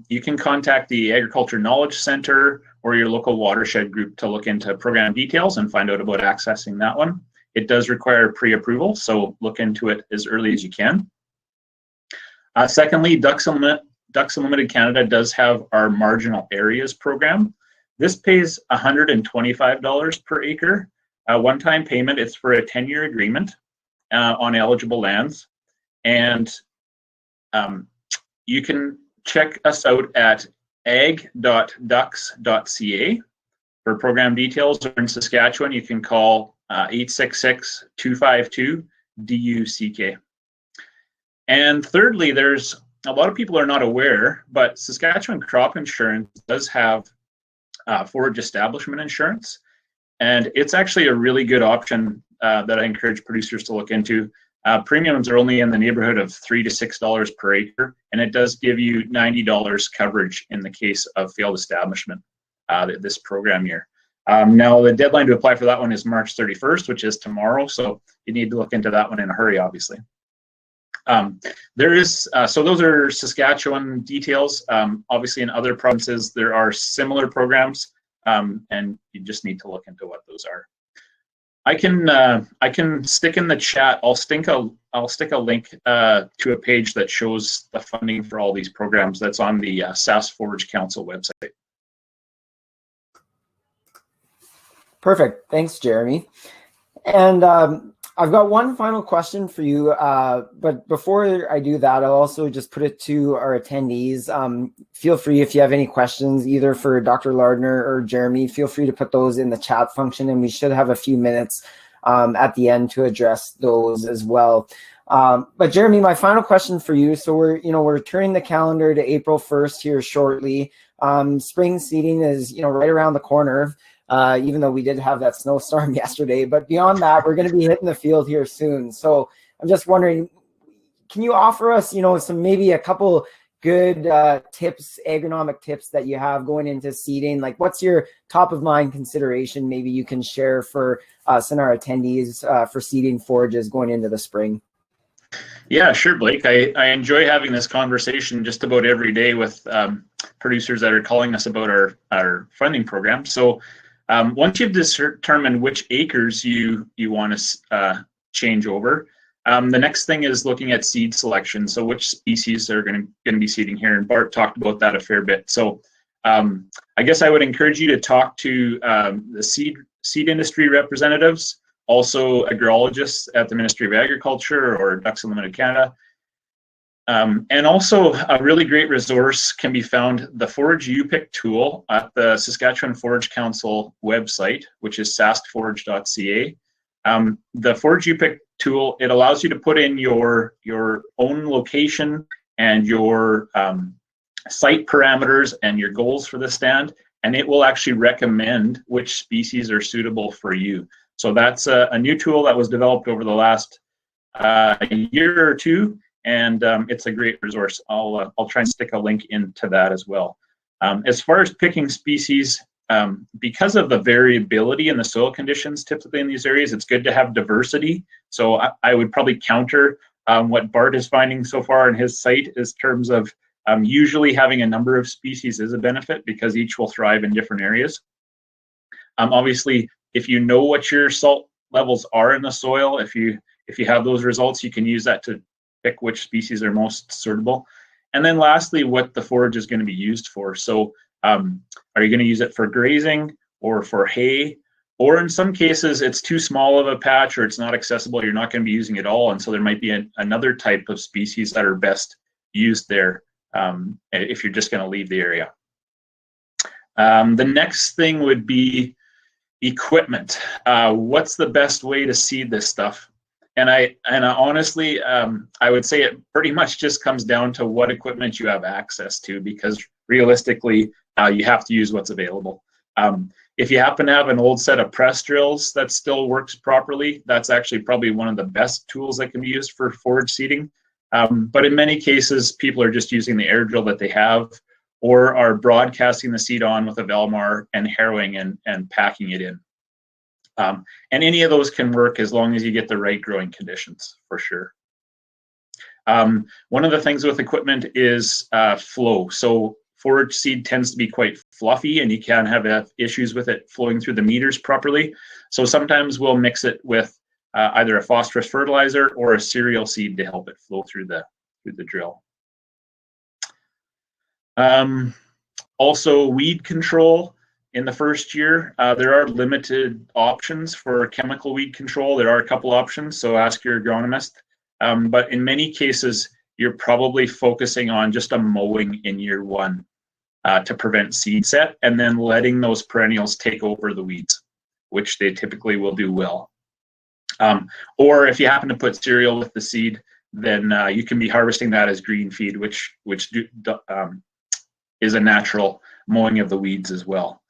you can contact the Agriculture Knowledge Center or your local watershed group to look into program details and find out about accessing that one. It does require pre-approval, so look into it as early as you can. Secondly, Ducks Unlimited Canada does have our Marginal Areas program. This pays $125 per acre. One-time payment. It's for a 10-year agreement on eligible lands. And you can check us out at ag.ducks.ca for program details. Or in Saskatchewan, you can call 866-252-DUCK. And thirdly, there's a lot of people are not aware, but Saskatchewan Crop Insurance does have forage establishment insurance. And it's actually a really good option that I encourage producers to look into. Premiums are only in the neighborhood of $3 to $6 per acre, and it does give you $90 coverage in the case of failed establishment this program year. Now, the deadline to apply for that one is March 31st, which is tomorrow, so you need to look into that one in a hurry, obviously. There is, so those are Saskatchewan details. Obviously, in other provinces, there are similar programs, and you just need to look into what those are. I can stick in the chat. I'll stick a link to a page that shows the funding for all these programs. That's on the Sask Forage Council website. Perfect. Thanks, Jeremy. And I've got one final question for you, but before I do that, I'll also just put it to our attendees. Feel free, if you have any questions, either for Dr. Lardner or Jeremy, feel free to put those in the chat function, and we should have a few minutes at the end to address those as well. But Jeremy, my final question for you. So we're turning the calendar to April 1st here shortly. Spring seeding is right around the corner. Even though we did have that snowstorm yesterday, but beyond that, we're going to be hitting the field here soon. So I'm just wondering, can you offer us, maybe a couple good tips, agronomic tips that you have going into seeding? Like, what's your top of mind consideration maybe you can share for us and our attendees for seeding forages going into the spring? Yeah, sure, Blake. I enjoy having this conversation just about every day with producers that are calling us about our funding program. So once you've determined which acres you want to change over, the next thing is looking at seed selection. So which species are going to be seeding here, and Bart talked about that a fair bit. So I guess I would encourage you to talk to the seed industry representatives, also agrologists at the Ministry of Agriculture or Ducks Unlimited Canada. And also a really great resource can be found, the Forage U-Pick tool at the Saskatchewan Forage Council website, which is sastforage.ca. The Forage U-Pick tool, it allows you to put in your own location and your site parameters and your goals for the stand, and it will actually recommend which species are suitable for you. So that's a new tool that was developed over the last year or two, and it's a great resource. I'll try and stick a link into that as well. As far as picking species, because of the variability in the soil conditions typically in these areas, it's good to have diversity. So I would probably counter what Bart is finding so far in his site in terms of usually having a number of species is a benefit because each will thrive in different areas. Obviously, if you know what your salt levels are in the soil, if you have those results, you can use that to pick which species are most suitable. And then lastly, what the forage is going to be used for. So are you going to use it for grazing or for hay? Or in some cases, it's too small of a patch or it's not accessible. You're not going to be using it all. And so there might be another type of species that are best used there if you're just going to leave the area. The next thing would be equipment. What's the best way to seed this stuff? And I honestly, I would say it pretty much just comes down to what equipment you have access to, because realistically, you have to use what's available. If you happen to have an old set of press drills that still works properly, that's actually probably one of the best tools that can be used for forage seeding. But in many cases, people are just using the air drill that they have, or are broadcasting the seed on with a Velmar and harrowing and packing it in. And any of those can work as long as you get the right growing conditions, for sure. One of the things with equipment is flow. So forage seed tends to be quite fluffy, and you can have issues with it flowing through the meters properly. So sometimes we'll mix it with either a phosphorus fertilizer or a cereal seed to help it flow through the drill. Also, weed control in the first year. There are limited options for chemical weed control. There are a couple options, so ask your agronomist. But in many cases, you're probably focusing on just a mowing in year one to prevent seed set, and then letting those perennials take over the weeds, which they typically will do well. Or if you happen to put cereal with the seed, then you can be harvesting that as green feed, which is a natural mowing of the weeds as well.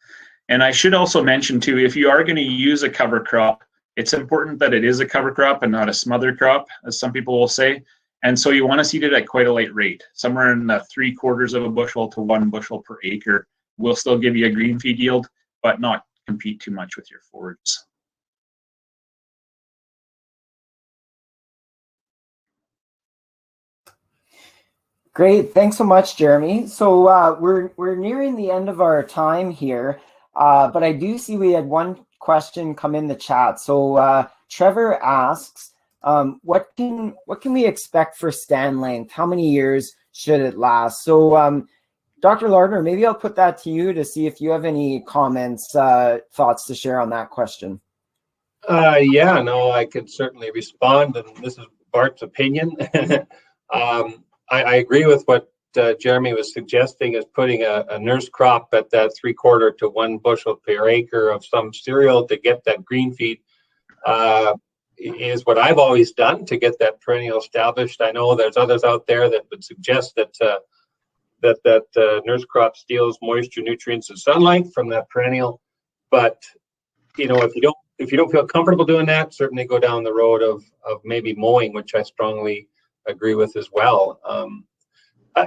And I should also mention too, if you are going to use a cover crop, it's important that it is a cover crop and not a smother crop, as some people will say. And so you want to seed it at quite a light rate, somewhere in the 3/4 of a bushel to 1 bushel per acre will still give you a green feed yield, but not compete too much with your forages. Great, thanks so much, Jeremy. So we're nearing the end of our time here, but I do see we had one question come in the chat. So Trevor asks, what can we expect for stand length? How many years should it last? So Dr. Lardner, maybe I'll put that to you to see if you have any comments, thoughts to share on that question. Yeah, no, I could certainly respond, and this is Bart's opinion. I agree with what Jeremy was suggesting, is putting a nurse crop at that 3/4 to 1 bushel per acre of some cereal to get that green feed is what I've always done to get that perennial established. I know there's others out there that would suggest that that nurse crop steals moisture, nutrients, and sunlight from that perennial. But you know, if you don't feel comfortable doing that, certainly go down the road of maybe mowing, which I strongly agree with as well.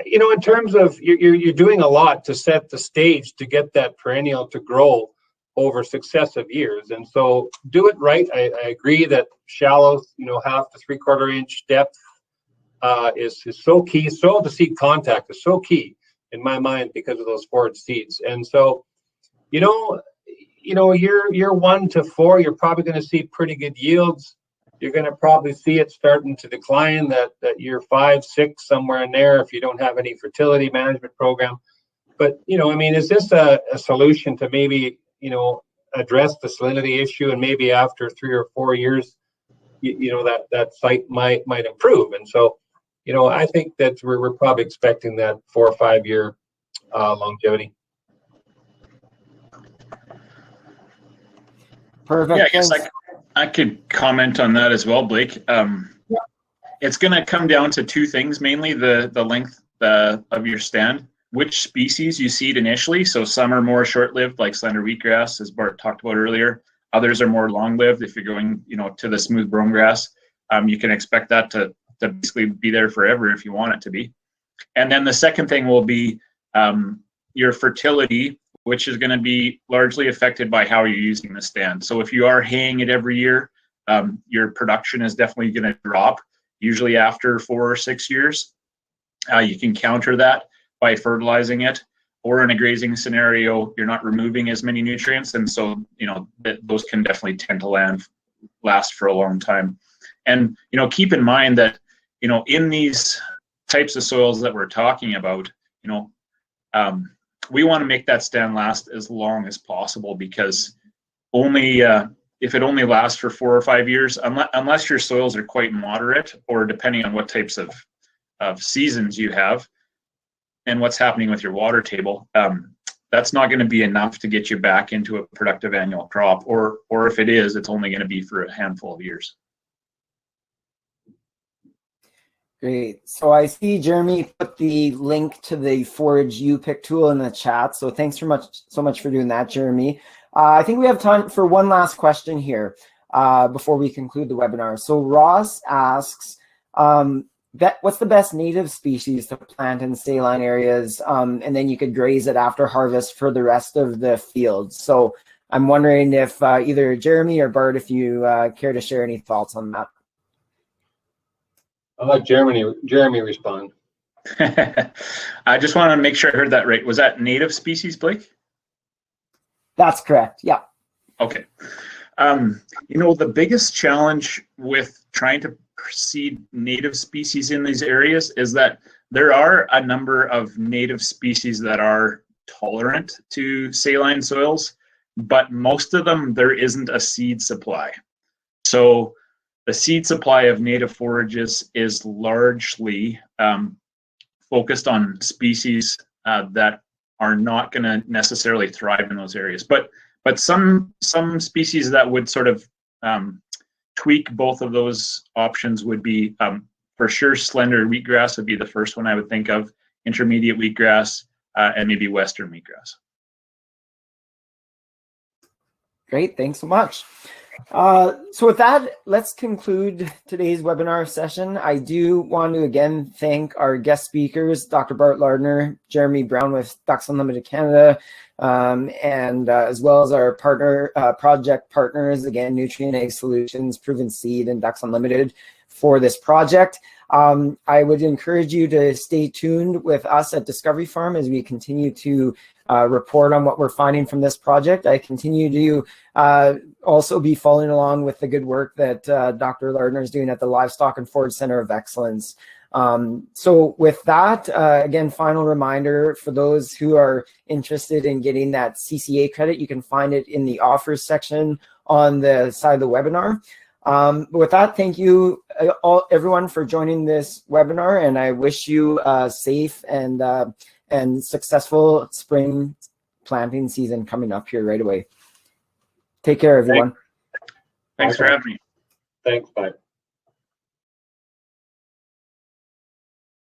In terms of you're doing a lot to set the stage to get that perennial to grow over successive years, and so do it right. I agree that shallow, 1/2 to 3/4 inch depth is so key. So the seed contact is so key in my mind because of those forage seeds. And so, year 1 to 4, you're probably going to see pretty good yields. You're going to probably see it starting to decline that year 5, 6, somewhere in there if you don't have any fertility management program. But, is this a solution to maybe, address the salinity issue, and maybe after 3 or 4 years, that site might improve? And so, I think that we're probably expecting that 4 or 5 year longevity. Perfect. Yeah, I guess I could comment on that as well, Blake. It's going to come down to 2 things, mainly the length of your stand, which species you seed initially. So some are more short-lived, like slender wheatgrass, as Bart talked about earlier. Others are more long-lived. If you're going, to the smooth brome grass, you can expect that to basically be there forever if you want it to be. And then the second thing will be your fertility, which is going to be largely affected by how you're using the stand. So if you are haying it every year, your production is definitely going to drop, usually after 4 or 6 years. You can counter that by fertilizing it, or in a grazing scenario, you're not removing as many nutrients. And so, those can definitely tend to last for a long time. And, keep in mind that, in these types of soils that we're talking about, we want to make that stand last as long as possible, because if it only lasts for 4 or 5 years, unless your soils are quite moderate, or depending on what types of seasons you have and what's happening with your water table, that's not going to be enough to get you back into a productive annual crop, or if it is, it's only going to be for a handful of years. Great. So I see Jeremy put the link to the Forage U-Pick tool in the chat. So thanks so much for doing that, Jeremy. I think we have time for one last question here before we conclude the webinar. So Ross asks, what's the best native species to plant in saline areas, and then you could graze it after harvest for the rest of the field? So I'm wondering if either Jeremy or Bart, if you care to share any thoughts on that. I'll let Jeremy respond. I just want to make sure I heard that right. Was that native species, Blake? That's correct. Yeah. Okay. The biggest challenge with trying to seed native species in these areas is that there are a number of native species that are tolerant to saline soils, but most of them, there isn't a seed supply. So the seed supply of native forages is largely focused on species that are not going to necessarily thrive in those areas. But some species that would sort of tweak both of those options would be, for sure, slender wheatgrass would be the first one I would think of, intermediate wheatgrass, and maybe western wheatgrass. Great, thanks so much. So with that, let's conclude today's webinar session. I do want to again thank our guest speakers, Dr. Bart Lardner, Jeremy Brown with Ducks Unlimited Canada, and as well as our project partners, again, Nutrien Ag Solutions, Proven Seed, and Ducks Unlimited for this project. I would encourage you to stay tuned with us at Discovery Farm as we continue to report on what we're finding from this project. I continue to also be following along with the good work that Dr. Lardner is doing at the Livestock and Forage Center of Excellence. So with that, again, final reminder for those who are interested in getting that CCA credit, you can find it in the offers section on the side of the webinar. But with that, thank you everyone for joining this webinar, and I wish you a safe and successful spring planting season coming up here right away. Take care, everyone. Thanks for having me. Thanks, bye.